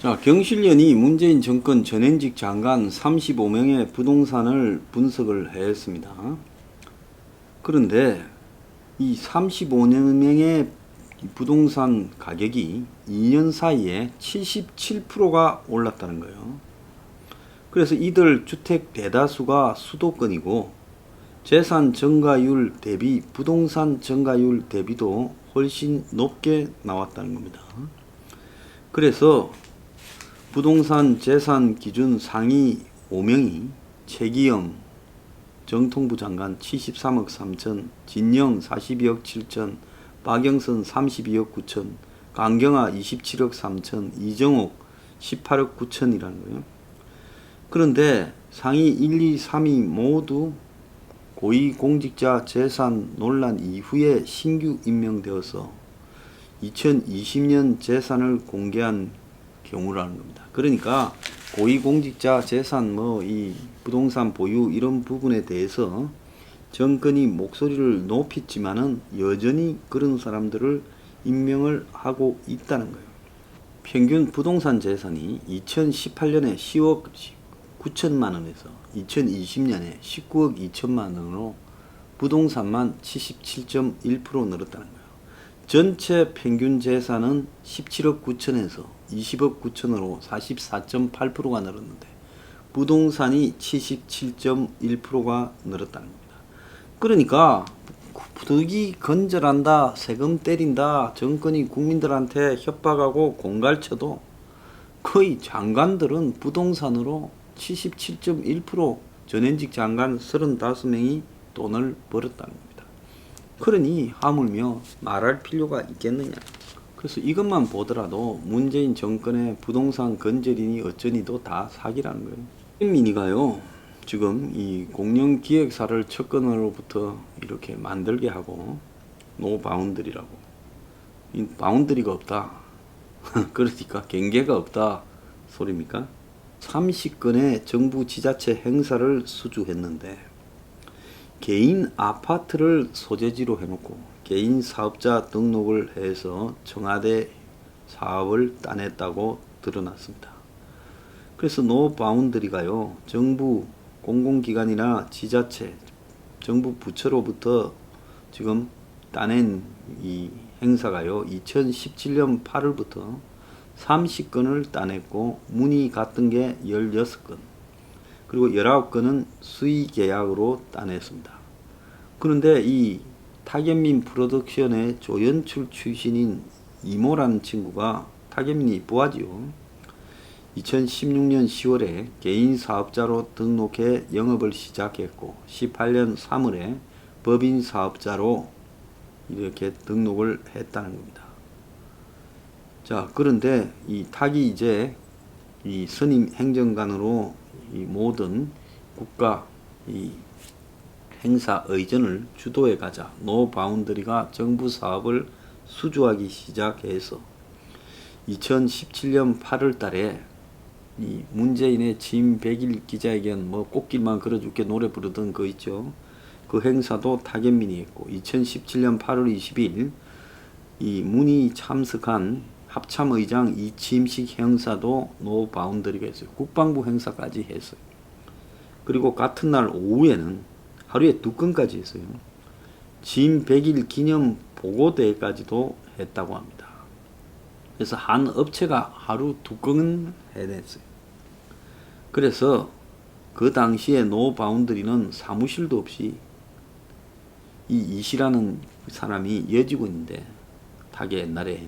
자, 경실련이 문재인 정권 전현직 장관 35명의 부동산을 분석을 했습니다. 그런데 이 35명의 부동산 가격이 2년 사이에 77%가 올랐다는 거예요. 그래서 이들 주택 대다수가 수도권이고 재산 증가율 대비 부동산 증가율 대비도 훨씬 높게 나왔다는 겁니다. 그래서 부동산 재산 기준 상위 5명이 최기영 정통부 장관 73억 3천, 진영 42억 7천, 박영선 32억 9천, 강경화 27억 3천, 이정옥 18억 9천이라는 거예요. 그런데 상위 1, 2, 3위 모두 고위공직자 재산 논란 이후에 신규 임명되어서 2020년 재산을 공개한 경우라는 겁니다. 그러니까 고위공직자 재산 이 부동산 보유 이런 부분에 대해서 정권이 목소리를 높였지만은 여전히 그런 사람들을 임명을 하고 있다는 거예요. 평균 부동산 재산이 2018년에 10억 9천만 원에서 2020년에 19억 2천만 원으로 부동산만 77.1% 늘었다는 거예요. 전체 평균 재산은 17억 9천에서 20억 9천으로 44.8%가 늘었는데 부동산이 77.1%가 늘었다는 겁니다. 그러니까 부득이 건절한다, 세금 때린다, 정권이 국민들한테 협박하고 공갈쳐도 거의 장관들은 부동산으로 77.1% 전현직 장관 35명이 돈을 벌었다는 겁니다. 그러니 하물며 말할 필요가 있겠느냐. 그래서 이것만 보더라도 문재인 정권의 부동산 건설이니 어쩌니도 다 사기라는 거예요. 민이가요 지금 이 공영기획사를 첫건으로부터 이렇게 만들게 하고 노 바운드리라고, 이 바운드리가 없다 그러니까 경계가 없다 소리입니까? 30건의 정부 지자체 행사를 수주했는데 개인 아파트를 소재지로 해놓고 개인 사업자 등록을 해서 청와대 사업을 따냈다고 드러났습니다. 그래서 노 바운드리가요 정부 공공기관이나 지자체 정부 부처로부터 지금 따낸 이 행사가요 2017년 8월부터 30건을 따냈고 문의 갔던 게 16건 그리고 19건은 수의 계약으로 따냈습니다. 그런데 이 타겟민 프로덕션의 조연출 출신인 이모라는 친구가 타겟민이 부하지요. 2016년 10월에 개인 사업자로 등록해 영업을 시작했고 18년 3월에 법인 사업자로 이렇게 등록을 했다는 겁니다. 자, 그런데 이 탁이 이제 이 선임 행정관으로 이 모든 국가 이 행사 의전을 주도해 가자 노 바운더리가 정부 사업을 수주하기 시작해서 2017년 8월 달에 이 문재인의 취임 100일 기자회견 꽃길만 걸어줄게 노래 부르던 거 있죠. 그 행사도 타겟민이 했고 2017년 8월 20일 이 문의 참석한 합참의장 이취임식 행사도 노 바운더리가 했어요. 국방부 행사까지 했어요. 그리고 같은 날 오후에는 하루에 2건까지 했어요. 취임 100일 기념 보고대회까지도 했다고 합니다. 그래서 한 업체가 하루 2건은 해냈어요. 그래서 그 당시에 노 바운더리는 사무실도 없이 이 이시라는 사람이 여직원인데 타게 옛날에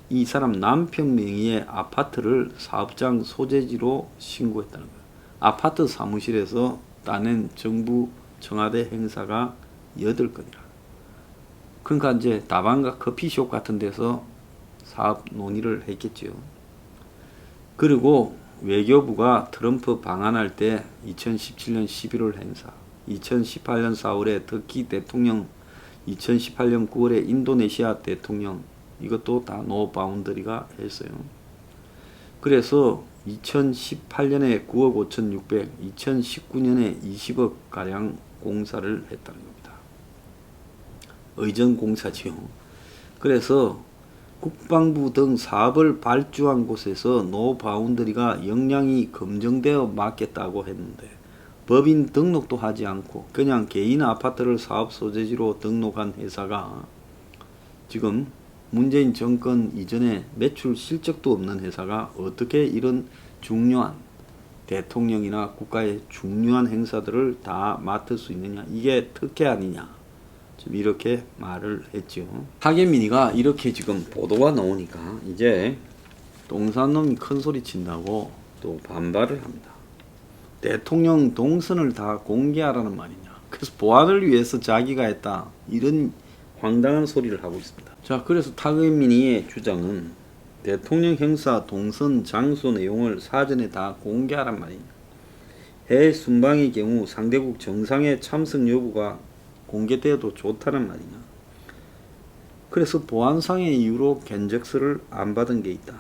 이 사람 남편 명의의 아파트를 사업장 소재지로 신고했다는 거예요. 아파트 사무실에서 따낸 정부 청와대 행사가 8건이라. 그러니까 이제 다방과 커피숍 같은 데서 사업 논의를 했겠죠. 그리고 외교부가 트럼프 방한할 때 2017년 11월 행사, 2018년 4월에 터키 대통령, 2018년 9월에 인도네시아 대통령, 이것도 다 노 바운더리가 했어요. 그래서 2018년에 9억 5,600, 2019년에 20억 가량 공사를 했다는 겁니다. 의전 공사지요. 그래서 국방부 등 사업을 발주한 곳에서 노바운더리가 역량이 검증되어 맡겠다고 했는데 법인 등록도 하지 않고 그냥 개인 아파트를 사업 소재지로 등록한 회사가 지금 문재인 정권 이전에 매출 실적도 없는 회사가 어떻게 이런 중요한 대통령이나 국가의 중요한 행사들을 다 맡을 수 있느냐, 이게 특혜 아니냐, 지금 이렇게 말을 했죠. 타겟민이가 이렇게 지금 보도가 나오니까 이제 동산놈이 큰 소리 친다고 또 반발을 합니다. 대통령 동선을 다 공개하라는 말이냐, 그래서 보안을 위해서 자기가 했다, 이런 황당한 소리를 하고 있습니다. 자, 그래서 타겟민이의 주장은 대통령 행사 동선 장소 내용을 사전에 다 공개하란 말이냐, 해외 순방의 경우 상대국 정상회 참석 여부가 공개되어도 좋다는 말이냐, 그래서 보안상의 이유로 견적서를 안 받은 게 있다,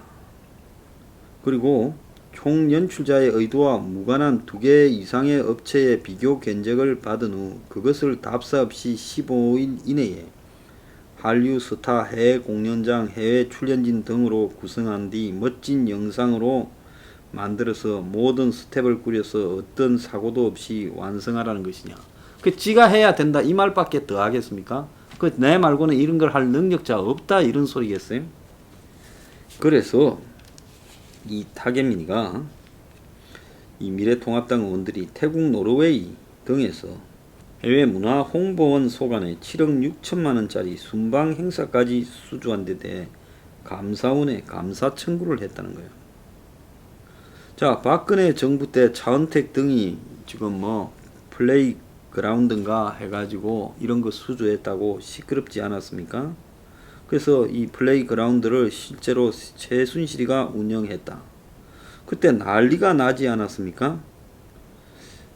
그리고 총 연출자의 의도와 무관한 2개 이상의 업체의 비교 견적을 받은 후 그것을 답사 없이 15일 이내에 한류 스타, 해외 공연장, 해외 출연진 등으로 구성한 뒤 멋진 영상으로 만들어서 모든 스텝을 꾸려서 어떤 사고도 없이 완성하라는 것이냐. 그 지가 해야 된다 이 말밖에 더 하겠습니까? 그 내 말고는 이런 걸 할 능력자 없다 이런 소리겠어요? 그래서 이 타겟민이가 이 미래통합당 의원들이 태국, 노르웨이 등에서 해외 문화 홍보원 소관에 7억 6천만 원짜리 순방 행사까지 수주한 데 대해 감사원에 감사 청구를 했다는 거예요. 자, 박근혜 정부 때 차은택 등이 지금 뭐 플레이그라운드인가 해가지고 이런 거 수주했다고 시끄럽지 않았습니까? 그래서 이 플레이그라운드를 실제로 최순실이가 운영했다. 그때 난리가 나지 않았습니까?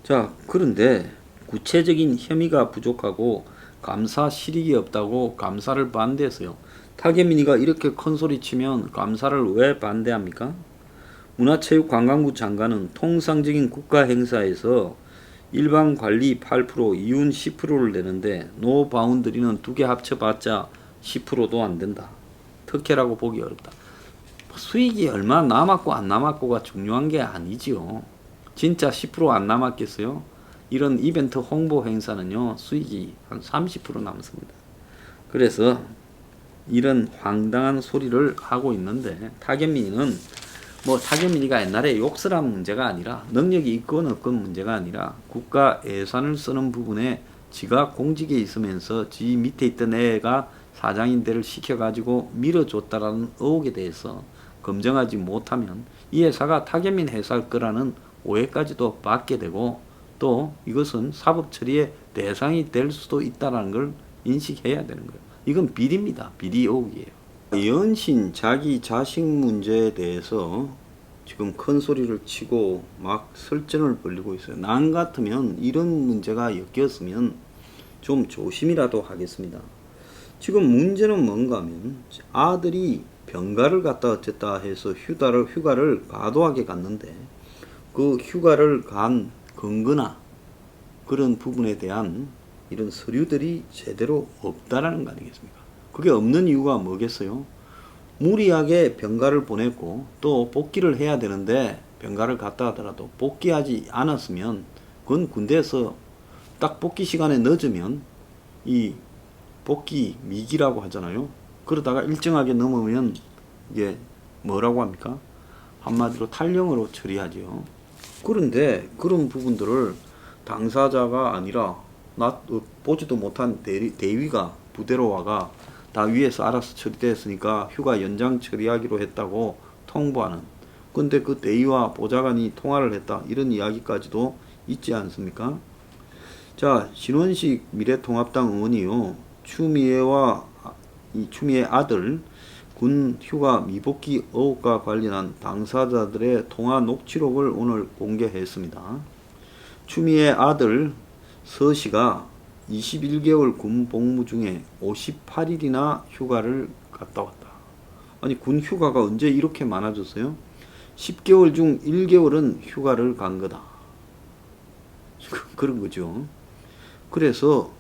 자, 그런데 구체적인 혐의가 부족하고 감사 실익이 없다고 감사를 반대했어요. 타겟민이가 이렇게 큰 소리 치면 감사를 왜 반대합니까? 문화체육관광부 장관은 통상적인 국가 행사에서 일반 관리 8%, 이윤 10%를 내는데 노바운더리는 2개 합쳐봤자 10%도 안 된다. 특혜라고 보기 어렵다. 수익이 얼마 남았고 안 남았고가 중요한 게 아니지요. 진짜 10% 안 남았겠어요? 이런 이벤트 홍보 행사는요, 수익이 한 30% 남습니다. 그래서 이런 황당한 소리를 하고 있는데 타겟민이는 뭐 타겟민이가 옛날에 욕설한 문제가 아니라 능력이 있건 없건 문제가 아니라 국가 예산을 쓰는 부분에 지가 공직에 있으면서 지 밑에 있던 애가 사장인 데를 시켜가지고 밀어줬다라는 의혹에 대해서 검증하지 못하면 이 회사가 타겟민 회사일 거라는 오해까지도 받게 되고 또 이것은 사법 처리의 대상이 될 수도 있다는 걸 인식해야 되는 거예요. 이건 비리입니다. 비리 의혹이에요. 이현신 자기 자식 문제에 대해서 지금 큰 소리를 치고 막 설전을 벌이고 있어요. 난 같으면 이런 문제가 엮였으면 좀 조심이라도 하겠습니다. 지금 문제는 뭔가 하면 아들이 병가를 갔다 어쨌다 해서 휴가를 과도하게 갔는데 그 휴가를 간 근거나 그런 부분에 대한 이런 서류들이 제대로 없다라는 거 아니겠습니까? 그게 없는 이유가 뭐겠어요? 무리하게 병가를 보냈고 또 복귀를 해야 되는데 병가를 갔다 하더라도 복귀하지 않았으면 그건 군대에서 딱 복귀 시간에 늦으면 이 복귀 미기라고 하잖아요. 그러다가 일정하게 넘으면 이게 뭐라고 합니까? 한마디로 탈령으로 처리하지요. 그런데 그런 부분들을 당사자가 아니라 보지도 못한 대위가 부대로 와가 다 위에서 알아서 처리됐으니까 휴가 연장 처리하기로 했다고 통보하는, 근데 그 대위와 보좌관이 통화를 했다 이런 이야기까지도 있지 않습니까? 자, 신원식 미래통합당 의원이요, 추미애의 아들 군 휴가 미복귀 의혹과 관련한 당사자들의 통화 녹취록을 오늘 공개했습니다. 추미애 아들 서씨가 21개월 군 복무 중에 58일이나 휴가를 갔다 왔다. 아니, 군 휴가가 언제 이렇게 많아졌어요? 10개월 중 1개월은 휴가를 간 거다. 그런 거죠. 그래서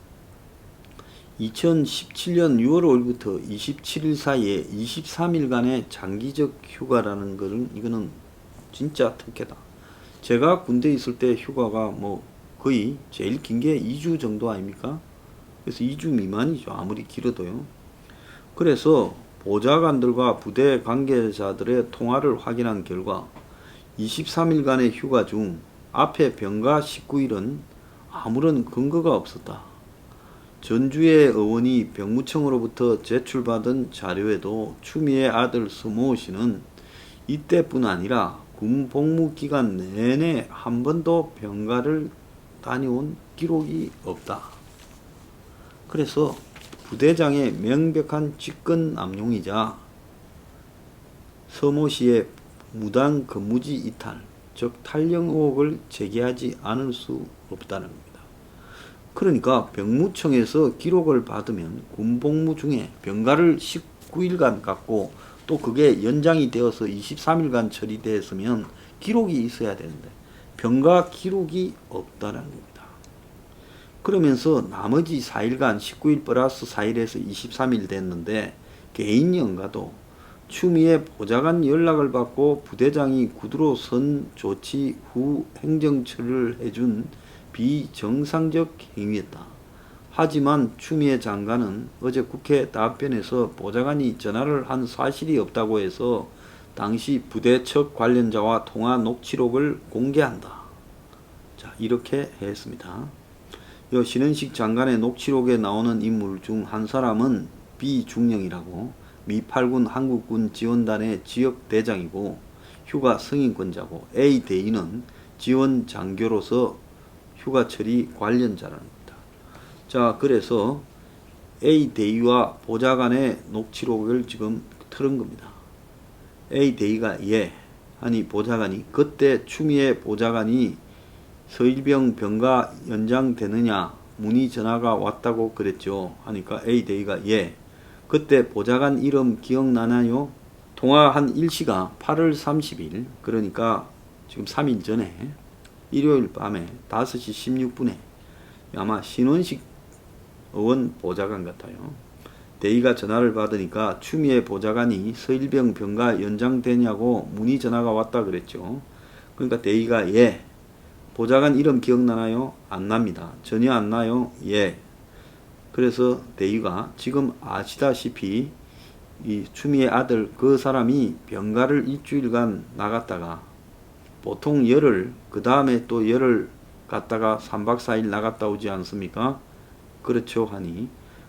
2017년 6월 5일부터 27일 사이에 23일간의 장기적 휴가라는 거는 이거는 진짜 특혜다. 제가 군대에 있을 때 휴가가 뭐 거의 제일 긴 게 2주 정도 아닙니까? 그래서 2주 미만이죠. 아무리 길어도요. 그래서 보좌관들과 부대 관계자들의 통화를 확인한 결과 23일간의 휴가 중 앞에 병가 19일은 아무런 근거가 없었다. 전주의 의원이 병무청으로부터 제출받은 자료에도 추미애 아들 서모 씨는 이때뿐 아니라 군 복무 기간 내내 한 번도 병가를 다녀온 기록이 없다. 그래서 부대장의 명백한 직권남용이자 서모 씨의 무단 근무지 이탈, 즉 탈영 의혹을 제기하지 않을 수 없다는 겁니다. 그러니까 병무청에서 기록을 받으면 군복무 중에 병가를 19일간 갖고 또 그게 연장이 되어서 23일간 처리되었으면 기록이 있어야 되는데 병가 기록이 없다는 겁니다. 그러면서 나머지 4일간 19일 플러스 4일에서 23일 됐는데 개인 연가도 추미애 보좌관 연락을 받고 부대장이 구두로 선 조치 후 행정처리를 해준 비정상적 행위였다. 하지만 추미애 장관은 어제 국회 답변에서 보좌관이 전화를 한 사실이 없다고 해서 당시 부대 측 관련자와 통화 녹취록을 공개한다. 자, 이렇게 했습니다. 이 신은식 장관의 녹취록에 나오는 인물 중 한 사람은 비중령이라고 미 8군 한국군 지원단의 지역대장이고 휴가 승인권자고 A 대위는 지원 장교로서 휴가 처리 관련자라는 겁니다. 자, 그래서 A 대위와 보좌관의 녹취록을 지금 틀은 겁니다. A 대위가 예 하니 보좌관이 그때 추미애 보좌관이 서일병 병가 연장되느냐 문의 전화가 왔다고 그랬죠. 하니까 A 대위가 예. 그때 보좌관 이름 기억나나요? 통화한 일시가 8월 30일 그러니까 지금 3일 전에 일요일 밤에 5시 16분에 아마 신원식 의원 보좌관 같아요. 대위가 전화를 받으니까 추미애 보좌관이 서일병 병가 연장되냐고 문의 전화가 왔다 그랬죠. 그러니까 대위가 예. 보좌관 이름 기억나나요? 안 납니다. 전혀 안 나요? 예. 그래서 대위가 지금 아시다시피 이 추미애 아들 그 사람이 병가를 일주일간 나갔다가 보통 열흘 그 다음에 또 열흘 갔다가 3박 4일 나갔다 오지 않습니까? 그렇죠 하니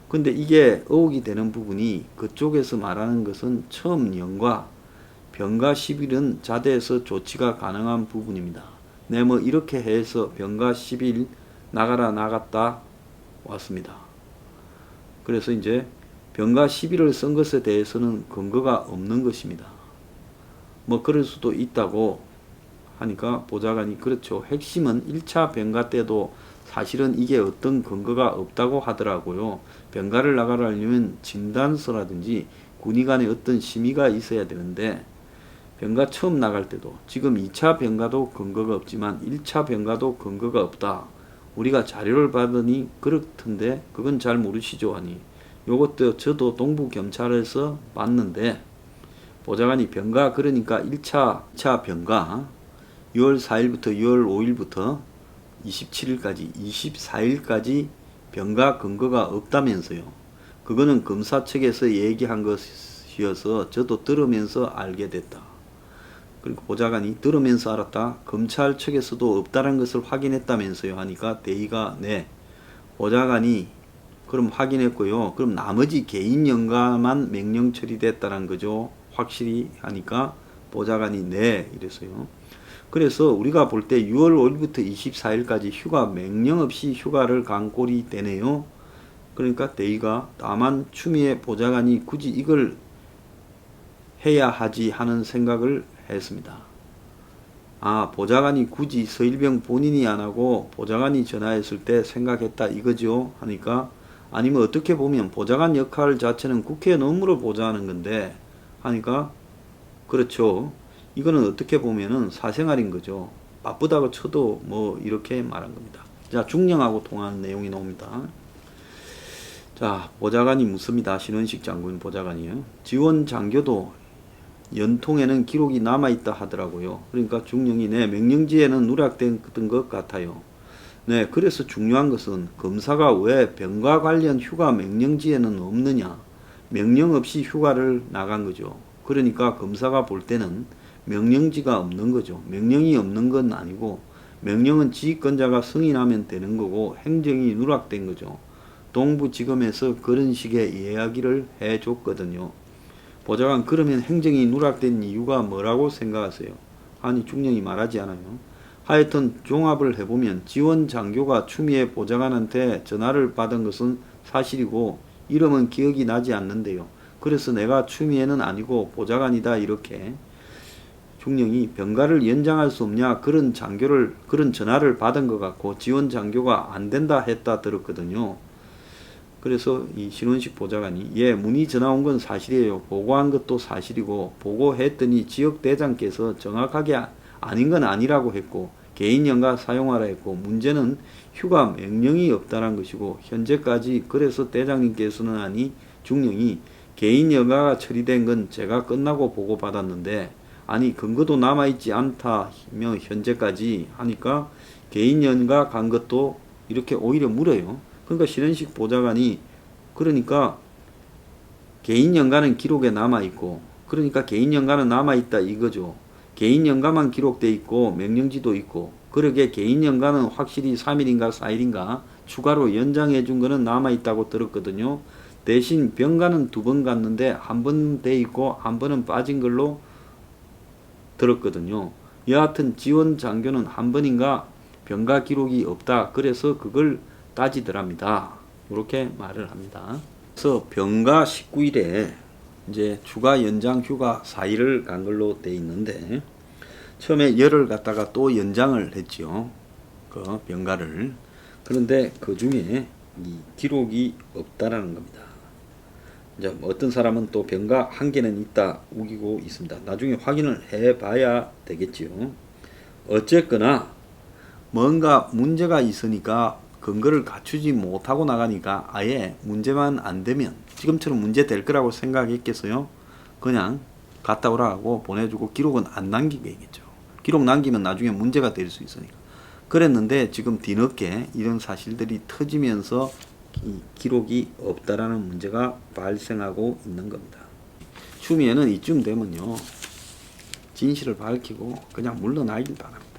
근데 이게 의혹이 되는 부분이 그쪽에서 말하는 것은 처음 연과 병가 10일은 자대에서 조치가 가능한 부분입니다. 네, 뭐 이렇게 해서 병가 10일 나가라 나갔다 왔습니다. 그래서 이제 병가 10일을 쓴 것에 대해서는 근거가 없는 것입니다. 뭐 그럴 수도 있다고 하니까 보좌관이 그렇죠. 핵심은 1차 병가 때도 사실은 이게 어떤 근거가 없다고 하더라고요. 병가를 나가려면 진단서라든지 군의 간에 어떤 심의가 있어야 되는데 병가 처음 나갈 때도 지금 2차 병가도 근거가 없지만 1차 병가도 근거가 없다. 우리가 자료를 받으니 그렇던데 그건 잘 모르시죠 하니 요것도 저도 동부경찰에서 봤는데 보좌관이 병가 그러니까 1차 병가 6월 4일부터 6월 5일부터 27일까지 24일까지 병가 근거가 없다면서요. 그거는 검사 측에서 얘기한 것이어서 저도 들으면서 알게 됐다. 그리고 보좌관이 들으면서 알았다. 검찰 측에서도 없다는 것을 확인했다면서요. 하니까 대위가 네. 보좌관이 그럼 확인했고요. 그럼 나머지 개인 연가만 명령 처리됐다는 거죠. 확실히 하니까 보좌관이 네. 이랬어요. 그래서 우리가 볼 때 6월 5일부터 24일까지 휴가 명령 없이 휴가를 간 꼴이 되네요. 그러니까 대위가 다만 추미애 보좌관이 굳이 이걸 해야 하지 하는 생각을 했습니다. 아, 보좌관이 굳이 서일병 본인이 안 하고 보좌관이 전화했을 때 생각했다 이거죠. 하니까 아니면 어떻게 보면 보좌관 역할 자체는 국회 업무를 보좌하는 건데 하니까 그렇죠. 이거는 어떻게 보면은 사생활인 거죠. 바쁘다고 쳐도 뭐 이렇게 말한 겁니다. 자, 중령하고 통화하는 내용이 나옵니다. 자, 보좌관이 묻습니다. 신원식 장군 보좌관이요. 지원 장교도 연통에는 기록이 남아있다 하더라고요. 그러니까 중령이 내 명령지에는 누락된 것 같아요. 네, 그래서 중요한 것은 검사가 왜 병가 관련 휴가 명령지에는 없느냐. 명령 없이 휴가를 나간 거죠. 그러니까 검사가 볼 때는 명령지가 없는 거죠. 명령이 없는 건 아니고 명령은 지휘권자가 승인하면 되는 거고 행정이 누락된 거죠. 동부지검에서 그런 식의 이야기를 해줬거든요. 보좌관, 그러면 행정이 누락된 이유가 뭐라고 생각하세요? 아니, 중령이 말하지 않아요. 하여튼 종합을 해보면 지원 장교가 추미애 보좌관한테 전화를 받은 것은 사실이고 이름은 기억이 나지 않는데요. 그래서 내가 추미애는 아니고 보좌관이다, 이렇게 중령이 병가를 연장할 수 없냐, 그런 전화를 받은 것 같고 지원 장교가 안 된다 했다 들었거든요. 그래서 이 신원식 보좌관이 문의 전화 온 건 사실이에요. 보고한 것도 사실이고 보고했더니 지역대장께서 정확하게 아닌 건 아니라고 했고 개인연가 사용하라 했고 문제는 휴가 명령이 없다는 것이고 현재까지 그래서 대장님께서는 아니 중령이 개인연가가 처리된 건 제가 끝나고 보고받았는데 아니 근거도 남아있지 않다며 현재까지 하니까 개인연가 간 것도 이렇게 오히려 물어요. 그러니까 신원식 보좌관이 그러니까 개인연가는 기록에 남아있고 그러니까 개인연가는 남아있다 이거죠. 개인연가만 기록돼 있고 명령지도 있고 그러게 개인연가는 확실히 3일인가 4일인가 추가로 연장해 준 거는 남아있다고 들었거든요. 대신 병가는 2번 갔는데 한 번 돼 있고 한 번은 빠진 걸로 들었거든요. 여하튼 지원 장교는 한 번인가 병가 기록이 없다. 그래서 그걸 따지더랍니다. 이렇게 말을 합니다. 그래서 병가 19일에 이제 추가 연장 휴가 4일을 간 걸로 돼 있는데 처음에 열흘 갔다가 또 연장을 했지요. 그 병가를. 그런데 그 중에 이 기록이 없다라는 겁니다. 이제 어떤 사람은 또 병가 한 개는 있다 우기고 있습니다. 나중에 확인을 해봐야 되겠지요. 어쨌거나 뭔가 문제가 있으니까 근거를 갖추지 못하고 나가니까 아예 문제만 안 되면 지금처럼 문제 될 거라고 생각했겠어요? 그냥 갔다 오라 하고 보내주고 기록은 안 남기겠죠. 기록 남기면 나중에 문제가 될 수 있으니까. 그랬는데 지금 뒤늦게 이런 사실들이 터지면서 기록이 없다라는 문제가 발생하고 있는 겁니다. 추미애는 이쯤 되면요 진실을 밝히고 그냥 물러나길 바랍니다.